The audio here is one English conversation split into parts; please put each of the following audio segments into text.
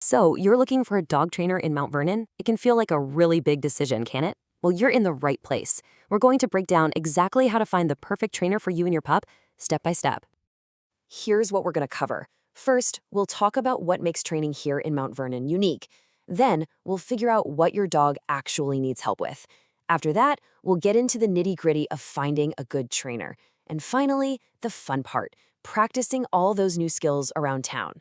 So, you're looking for a dog trainer in Mount Vernon? It can feel like a really big decision, can it? Well, you're in the right place. We're going to break down exactly how to find the perfect trainer for you and your pup, step by step. Here's what we're going to cover. First, we'll talk about what makes training here in Mount Vernon unique. Then, we'll figure out what your dog actually needs help with. After that, we'll get into the nitty-gritty of finding a good trainer. And finally, the fun part, practicing all those new skills around town.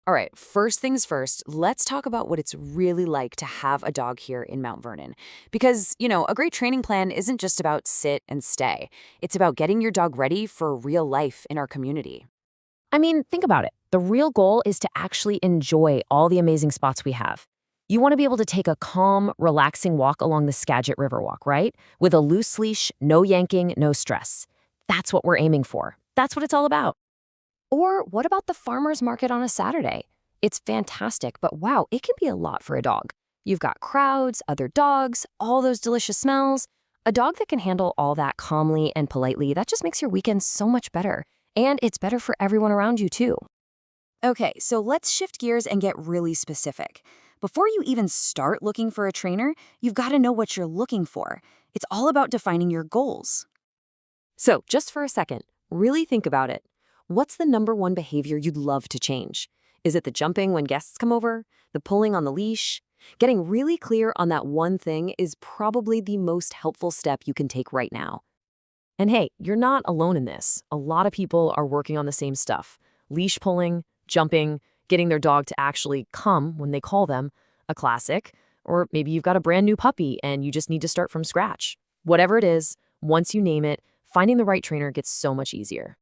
All right, first things first, let's talk about what it's really like to have a dog here in Mount Vernon. Because, a great training plan isn't just about sit and stay. It's about getting your dog ready for real life in our community. I mean, think about it. The real goal is to actually enjoy all the amazing spots we have. You want to be able to take a calm, relaxing walk along the Skagit Riverwalk, right? With a loose leash, no yanking, no stress. That's what we're aiming for. That's what it's all about. Or what about the farmer's market on a Saturday? It's fantastic, but wow, it can be a lot for a dog. You've got crowds, other dogs, all those delicious smells. A dog that can handle all that calmly and politely, that just makes your weekend so much better. And it's better for everyone around you, too. Okay, so let's shift gears and get really specific. Before you even start looking for a trainer, you've got to know what you're looking for. It's all about defining your goals. So, just for a second, really think about it. What's the number one behavior you'd love to change? Is it the jumping when guests come over? The pulling on the leash? Getting really clear on that one thing is probably the most helpful step you can take right now. And hey, you're not alone in this. A lot of people are working on the same stuff. Leash pulling, jumping, getting their dog to actually come when they call them, a classic. Or maybe you've got a brand new puppy and you just need to start from scratch. Whatever it is, once you name it, finding the right trainer gets so much easier.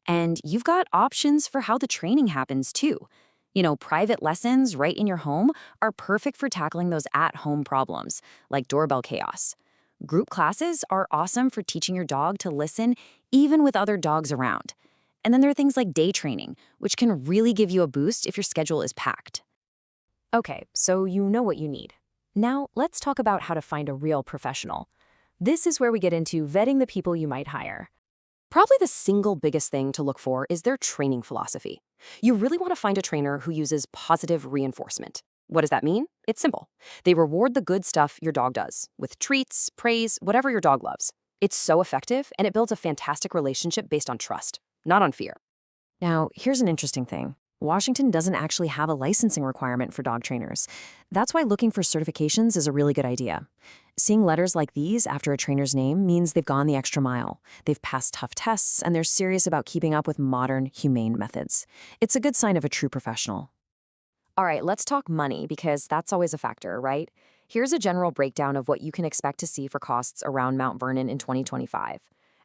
And you've got options for how the training happens too. Private lessons right in your home are perfect for tackling those at-home problems, like doorbell chaos. Group classes are awesome for teaching your dog to listen even with other dogs around. And then there are things like day training, which can really give you a boost if your schedule is packed. Okay, so you know what you need. Now, let's talk about how to find a real professional. This is where we get into vetting the people you might hire. Probably the single biggest thing to look for is their training philosophy. You really want to find a trainer who uses positive reinforcement. What does that mean? It's simple. They reward the good stuff your dog does, with treats, praise, whatever your dog loves. It's so effective, and it builds a fantastic relationship based on trust, not on fear. Now, here's an interesting thing. Washington doesn't actually have a licensing requirement for dog trainers. That's why looking for certifications is a really good idea. Seeing letters like these after a trainer's name means they've gone the extra mile. They've passed tough tests, and they're serious about keeping up with modern, humane methods. It's a good sign of a true professional. All right, let's talk money, because that's always a factor, right? Here's a general breakdown of what you can expect to see for costs around Mount Vernon in 2025.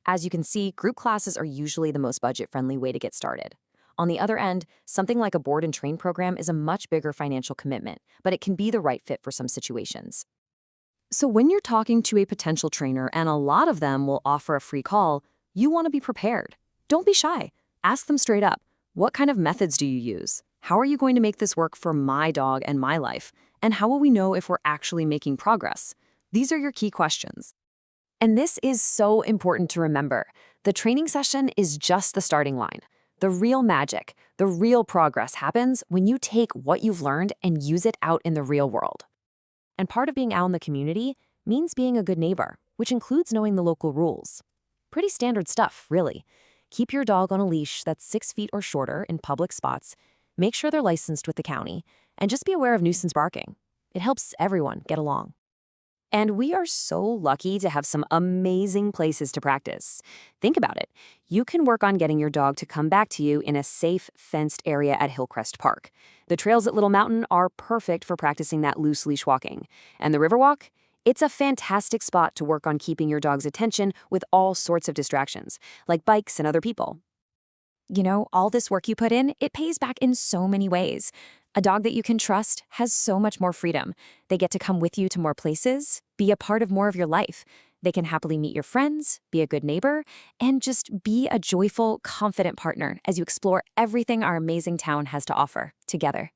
As you can see, group classes are usually the most budget-friendly way to get started. On the other end, something like a board and train program is a much bigger financial commitment, but it can be the right fit for some situations. So when you're talking to a potential trainer, and a lot of them will offer a free call, you want to be prepared. Don't be shy. Ask them straight up. What kind of methods do you use? How are you going to make this work for my dog and my life? And how will we know if we're actually making progress? These are your key questions. And this is so important to remember. The training session is just the starting line. The real magic, the real progress happens when you take what you've learned and use it out in the real world. And part of being out in the community means being a good neighbor, which includes knowing the local rules. Pretty standard stuff, really. Keep your dog on a leash that's 6 feet or shorter in public spots, make sure they're licensed with the county, and just be aware of nuisance barking. It helps everyone get along. And we are so lucky to have some amazing places to practice. Think about it. You can work on getting your dog to come back to you in a safe, fenced area at Hillcrest Park. The trails at Little Mountain are perfect for practicing that loose leash walking. And the Riverwalk? It's a fantastic spot to work on keeping your dog's attention with all sorts of distractions, like bikes and other people. All this work you put in, it pays back in so many ways. A dog that you can trust has so much more freedom. They get to come with you to more places, be a part of more of your life. They can happily meet your friends, be a good neighbor, and just be a joyful, confident partner as you explore everything our amazing town has to offer together.